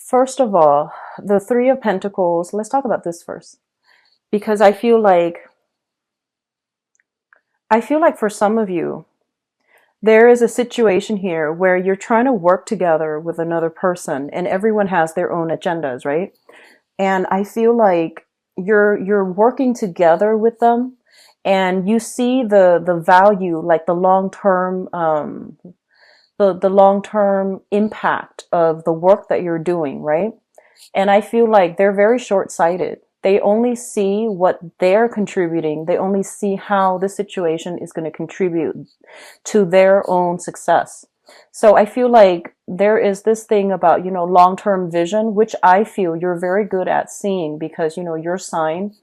First of all, the Three of Pentacles, let's talk about this first. Because I feel like for some of you, there is a situation here where you're trying to work together with another person and everyone has their own agendas, right? And I feel like you're working together with them and you see the value, like the long-term the long-term impact of the work that you're doing, right? And I feel like they're very short-sighted. They only see what they're contributing. They only see how the situation is going to contribute to their own success. So I feel like there is this thing about, long-term vision, which I feel you're very good at seeing because, your sign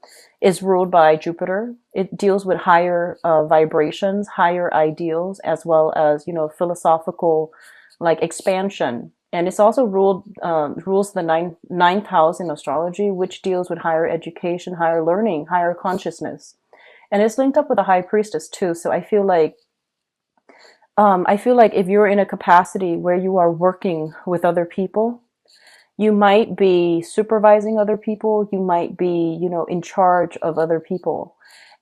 is ruled by Jupiter. It deals with higher vibrations, higher ideals, as well as, philosophical like expansion. And it's also rules the ninth house in astrology, which deals with higher education, higher learning, higher consciousness. And it's linked up with the high priestess too. So I feel like if you're in a capacity where you are working with other people, you might be supervising other people, you might be, in charge of other people.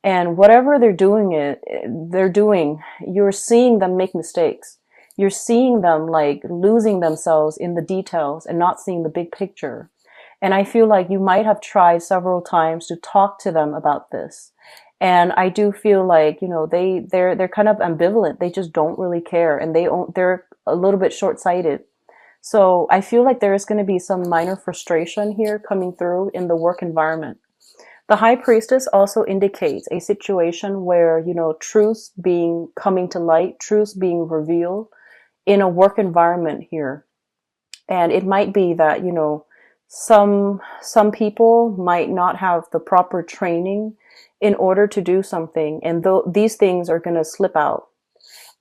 And whatever they're doing, you're seeing them make mistakes. You're seeing them like losing themselves in the details and not seeing the big picture. And I feel like you might have tried several times to talk to them about this. And I do feel like, they're kind of ambivalent. They just don't really care and they're a little bit short-sighted. So I feel like there is going to be some minor frustration here coming through in the work environment. The high priestess also indicates a situation where, truths being coming to light, truths being revealed in a work environment here. And it might be that, some people might not have the proper training in order to do something. And these things are going to slip out.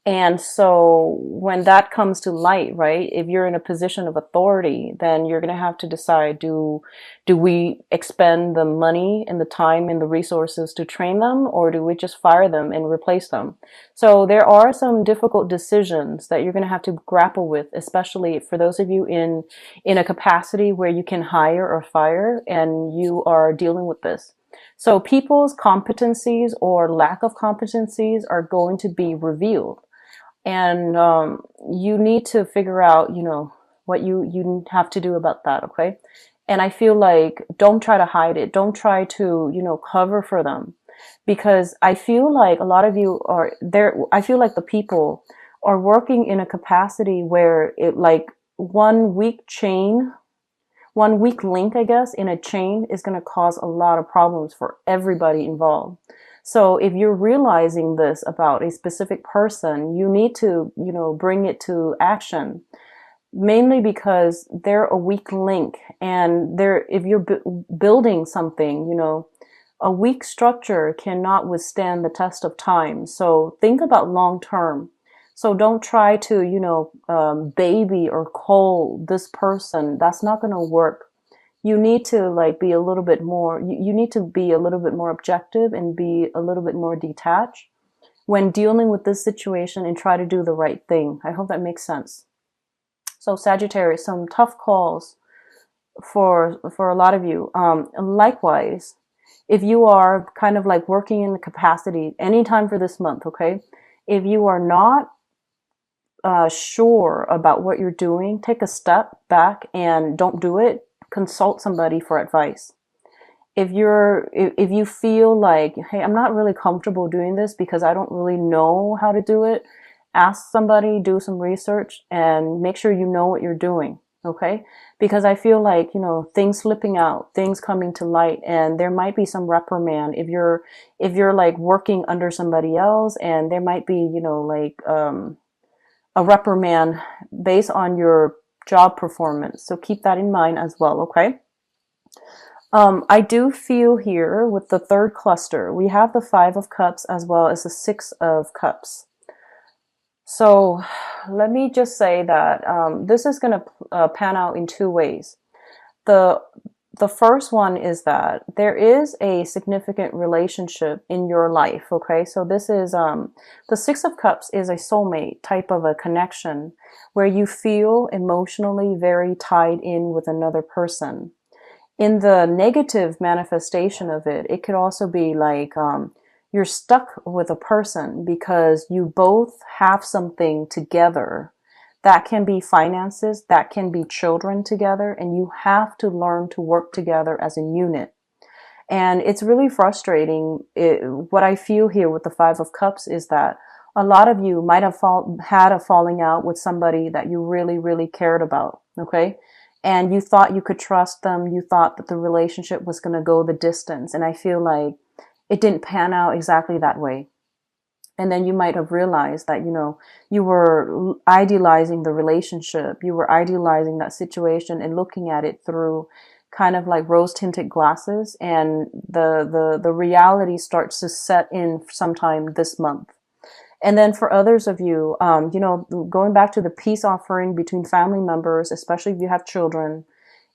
And so when that comes to light, right, if you're in a position of authority, then you're going to have to decide, do we expend the money and the time and the resources to train them, or do we just fire them and replace them? So there are some difficult decisions that you're going to have to grapple with, especially for those of you in a capacity where you can hire or fire and you are dealing with this. So people's competencies or lack of competencies are going to be revealed. And you need to figure out, what you have to do about that, okay? And I feel like don't try to hide it. Don't try to, cover for them. Because I feel like a lot of you are there. I feel like the people are working in a capacity where it like one weak link, I guess, in a chain is going to cause a lot of problems for everybody involved. So if you're realizing this about a specific person, you need to, bring it to action, mainly because they're a weak link. And if you're building something, a weak structure cannot withstand the test of time. So think about long term. So don't try to, baby or cold this person. That's not going to work. You need to like be a little bit more, you need to be a little bit more objective and be a little bit more detached when dealing with this situation and try to do the right thing. I hope that makes sense. So Sagittarius, some tough calls for a lot of you. Likewise, if you are kind of like working in the capacity anytime for this month, okay? If you are not sure about what you're doing, take a step back and don't do it. Consult somebody for advice. If you feel like, hey, I'm not really comfortable doing this because I don't really know how to do it, ask somebody, do some research, and make sure you know what you're doing. Okay? Because I feel like, things slipping out, things coming to light, and there might be some reprimand if you're like working under somebody else, and there might be, a reprimand based on your job performance. So keep that in mind as well, okay? I do feel here with the third cluster, we have the Five of Cups as well as the Six of Cups. So let me just say that this is going to pan out in two ways. The The first one is that there is a significant relationship in your life. Okay. So this is, the Six of Cups is a soulmate type of a connection where you feel emotionally very tied in with another person. In the negative manifestation of it, it could also be like, you're stuck with a person because you both have something together. That can be finances, that can be children together, and you have to learn to work together as a unit. And it's really frustrating. What I feel here with the Five of Cups is that a lot of you might have had a falling out with somebody that you really, really cared about. Okay. And you thought you could trust them. You thought that the relationship was going to go the distance. And I feel like it didn't pan out exactly that way. And then you might have realized that, you were idealizing the relationship. You were idealizing that situation and looking at it through kind of like rose tinted glasses. And the reality starts to set in sometime this month. And then for others of you, going back to the peace offering between family members, especially if you have children,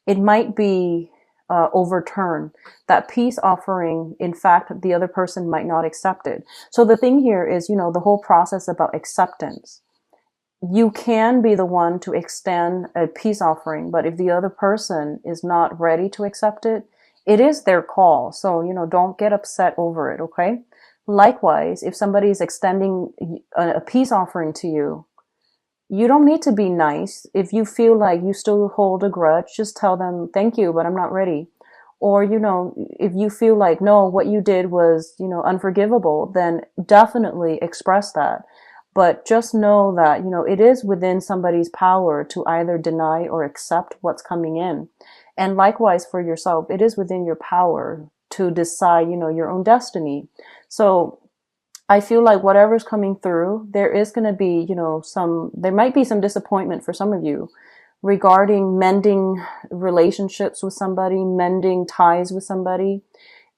it might be overturned. That peace offering, in fact, the other person might not accept it. So the thing here is, the whole process about acceptance. You can be the one to extend a peace offering, but if the other person is not ready to accept it, it is their call. So, don't get upset over it, okay? Likewise, if somebody is extending a peace offering to you, you don't need to be nice. If you feel like you still hold a grudge, just tell them, thank you, but I'm not ready. Or, if you feel like, no, what you did was, unforgivable, then definitely express that. But just know that, it is within somebody's power to either deny or accept what's coming in. And likewise for yourself, it is within your power to decide, your own destiny. So I feel like whatever's coming through, there is going to be, there might be some disappointment for some of you regarding mending relationships with somebody, mending ties with somebody.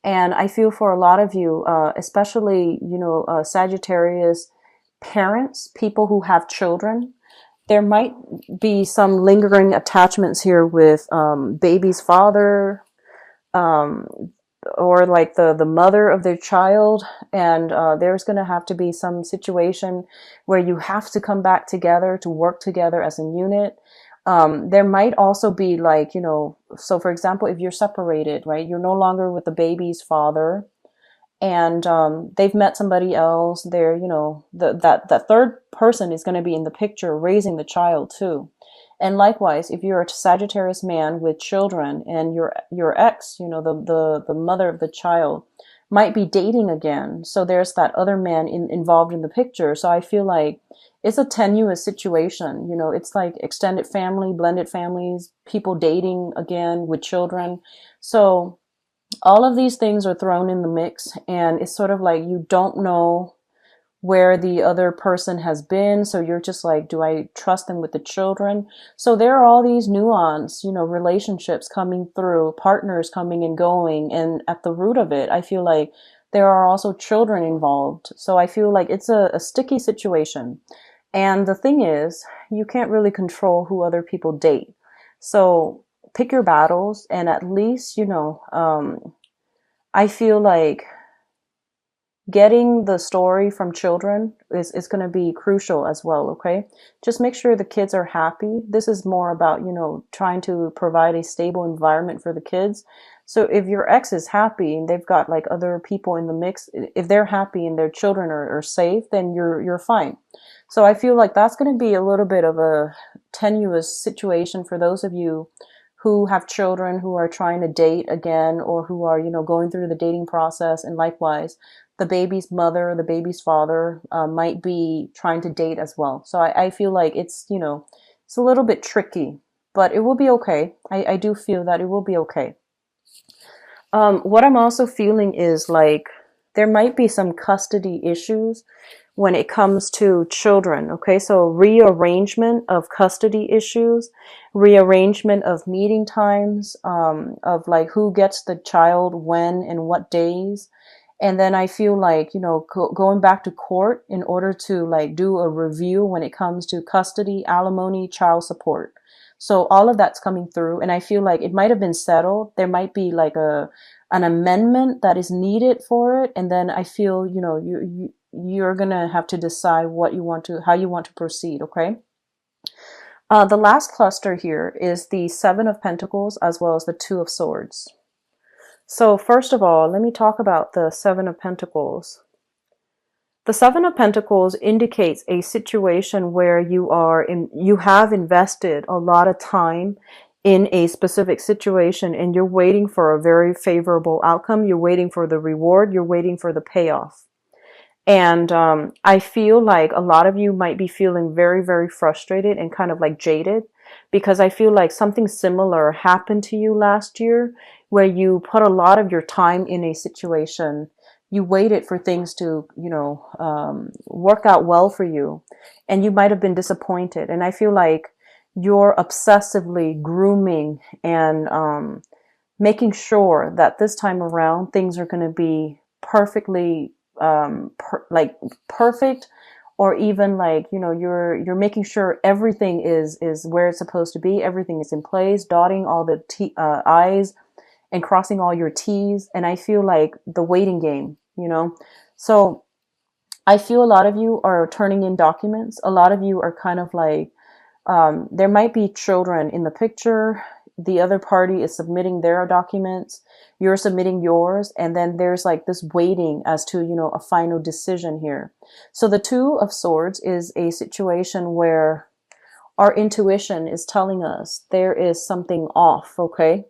And I feel for a lot of you, especially, Sagittarius parents, people who have children, there might be some lingering attachments here with baby's father, um, or like the mother of their child. And there's going to have to be some situation where you have to come back together to work together as a unit. There might also be like, so for example, if you're separated, right, you're no longer with the baby's father, and they've met somebody else. They're, that third person is going to be in the picture raising the child too. And likewise, if you're a Sagittarius man with children and your ex, the mother of the child might be dating again. So there's that other man involved in the picture. So I feel like it's a tenuous situation. It's like extended family, blended families, people dating again with children. So all of these things are thrown in the mix, and it's sort of like you don't know where the other person has been. So you're just like, do I trust them with the children? So there are all these nuance, relationships coming through, partners coming and going. And at the root of it, I feel like there are also children involved. So I feel like it's a sticky situation. And the thing is, you can't really control who other people date. So pick your battles, and at least, I feel like getting the story from children is going to be crucial as well. Okay. Just make sure the kids are happy. This is more about, trying to provide a stable environment for the kids. So if your ex is happy and they've got like other people in the mix, if they're happy and their children are safe, then you're fine. So I feel like that's going to be a little bit of a tenuous situation for those of you who have children who are trying to date again, or who are, going through the dating process. And likewise, the baby's mother, the baby's father might be trying to date as well. So I feel like it's, it's a little bit tricky, but it will be okay. I do feel that it will be okay. What I'm also feeling is like there might be some custody issues when it comes to children. Okay, so rearrangement of custody issues, rearrangement of meeting times, of like who gets the child when and what days. And then I feel like, going back to court in order to like do a review when it comes to custody, alimony, child support. So all of that's coming through, and I feel like it might have been settled. There might be like an amendment that is needed for it, and then I feel, you're gonna have to decide how you want to proceed. Okay. The last cluster here is the Seven of Pentacles as well as the Two of Swords. So first of all, let me talk about the Seven of Pentacles. The Seven of Pentacles indicates a situation where you have invested a lot of time in a specific situation and you're waiting for a very favorable outcome. You're waiting for the reward. You're waiting for the payoff. And I feel like a lot of you might be feeling very, very frustrated and kind of like jaded, because I feel like something similar happened to you last year where you put a lot of your time in a situation. You waited for things to, work out well for you, and you might have been disappointed. And I feel like you're obsessively grooming and making sure that this time around things are going to be perfectly perfect, or even like, you're making sure everything is where it's supposed to be. Everything is in place, dotting all the I's and crossing all your T's. And I feel like the waiting game, so I feel a lot of you are turning in documents. A lot of you are kind of like, there might be children in the picture. The other party is submitting their documents. You're submitting yours. And then there's like this waiting as to, a final decision here. So the Two of Swords is a situation where our intuition is telling us there is something off. Okay.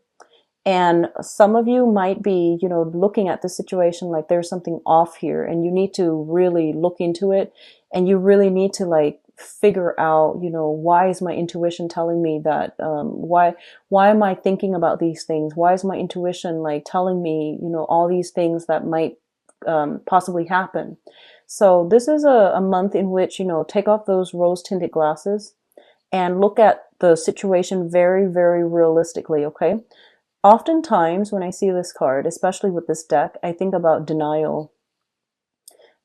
And some of you might be, looking at the situation like there's something off here, and you need to really look into it, and you really need to like figure out, why is my intuition telling me that? Why am I thinking about these things? Why is my intuition like telling me, all these things that might possibly happen? So this is a month in which, take off those rose tinted glasses and look at the situation very, very realistically. Okay. Oftentimes when I see this card, especially with this deck, I think about denial.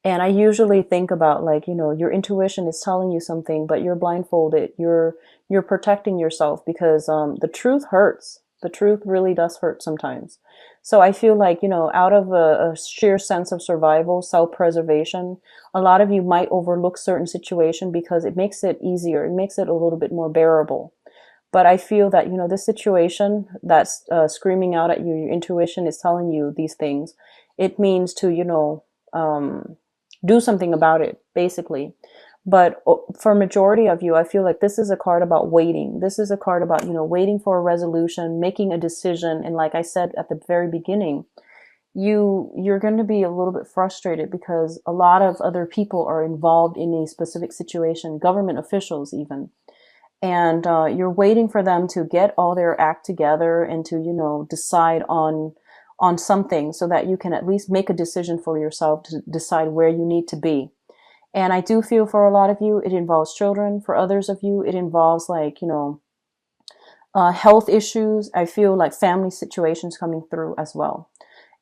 And I usually think about like, your intuition is telling you something, but you're blindfolded. You're protecting yourself because the truth hurts. The truth really does hurt sometimes. So I feel like, out of a sheer sense of survival, self-preservation, a lot of you might overlook certain situation because it makes it easier. It makes it a little bit more bearable. But I feel that, this situation that's screaming out at you, your intuition is telling you these things. It means to, do something about it, basically. But for majority of you, I feel like this is a card about waiting. This is a card about, waiting for a resolution, making a decision. And like I said at the very beginning, you're going to be a little bit frustrated because a lot of other people are involved in a specific situation, government officials even. And you're waiting for them to get all their act together and to, decide on something so that you can at least make a decision for yourself to decide where you need to be. And I do feel for a lot of you, it involves children. For others of you, it involves like, health issues. I feel like family situations coming through as well.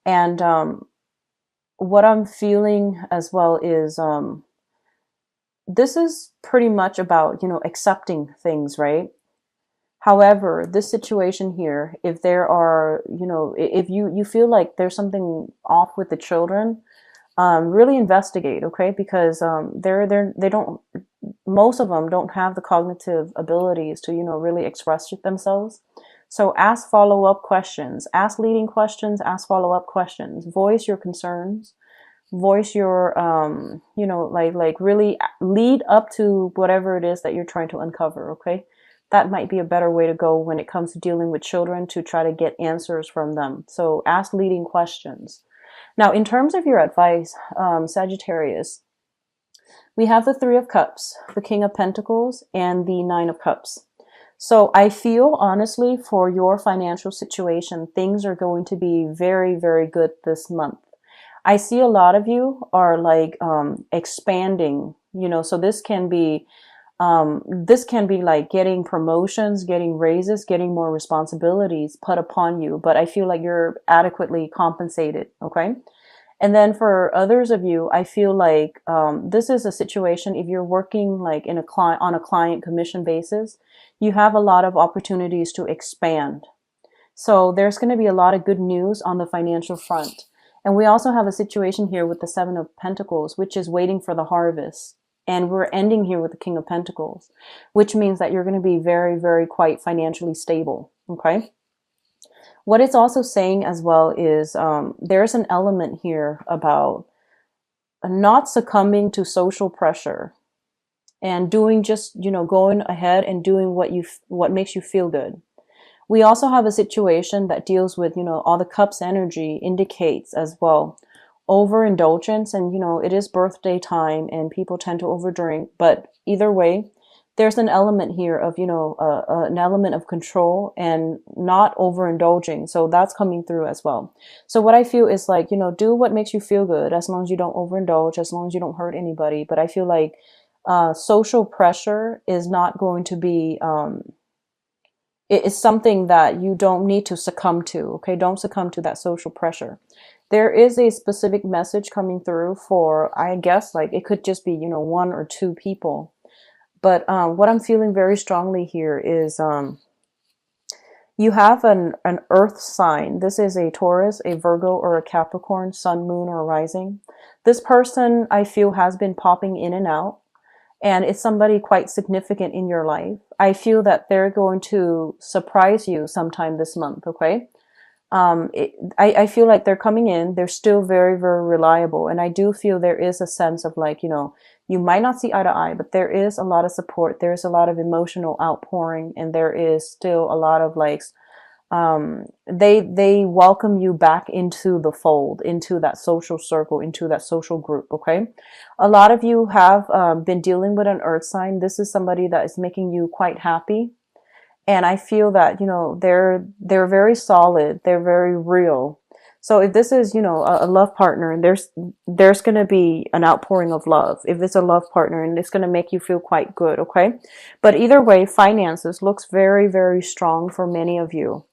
And what I'm feeling as well is this is pretty much about, accepting things, right? However, this situation here, if there are, if you feel like there's something off with the children, really investigate, okay? Because they don't, most of them don't have the cognitive abilities to, really express themselves. So ask follow-up questions, ask leading questions, ask follow-up questions, voice your concerns, voice your, like really lead up to whatever it is that you're trying to uncover, okay? That might be a better way to go when it comes to dealing with children, to try to get answers from them. So ask leading questions. Now, in terms of your advice, Sagittarius, we have the Three of Cups, the King of Pentacles, and the Nine of Cups. So I feel honestly for your financial situation, things are going to be very, very good this month. I see a lot of you are like expanding, so this can be like getting promotions, getting raises, getting more responsibilities put upon you. But I feel like you're adequately compensated. Okay. And then for others of you, I feel like this is a situation, if you're working like on a client commission basis, you have a lot of opportunities to expand. So there's going to be a lot of good news on the financial front. And we also have a situation here with the Seven of Pentacles, which is waiting for the harvest. And we're ending here with the King of Pentacles, which means that you're going to be very, very quite financially stable. Okay. What it's also saying as well is there's an element here about not succumbing to social pressure and doing just, going ahead and doing what makes you feel good. We also have a situation that deals with, all the cups energy indicates as well overindulgence, and it is birthday time and people tend to overdrink, but either way there's an element here of an element of control and not overindulging, so that's coming through as well. So what I feel is like, do what makes you feel good, as long as you don't overindulge, as long as you don't hurt anybody. But I feel like social pressure is not going to be it is something that you don't need to succumb to. Okay, don't succumb to that social pressure. There is a specific message coming through for, I guess, like it could just be, one or two people. But what I'm feeling very strongly here is you have an earth sign. This is a Taurus, a Virgo, or a Capricorn, sun, moon, or rising. This person, I feel, has been popping in and out, and it's somebody quite significant in your life. I feel that they're going to surprise you sometime this month, okay? I feel like they're coming in, they're still very, very reliable. And I do feel there is a sense of like, you might not see eye to eye, but there is a lot of support. There's a lot of emotional outpouring, and there is still a lot of like, they welcome you back into the fold, into that social circle, into that social group. Okay. A lot of you have, been dealing with an earth sign. This is somebody that is making you quite happy. And I feel that, they're very solid. They're very real. So if this is, a love partner, and there's going to be an outpouring of love. If it's a love partner, and it's going to make you feel quite good. Okay. But either way, finances looks very, very strong for many of you.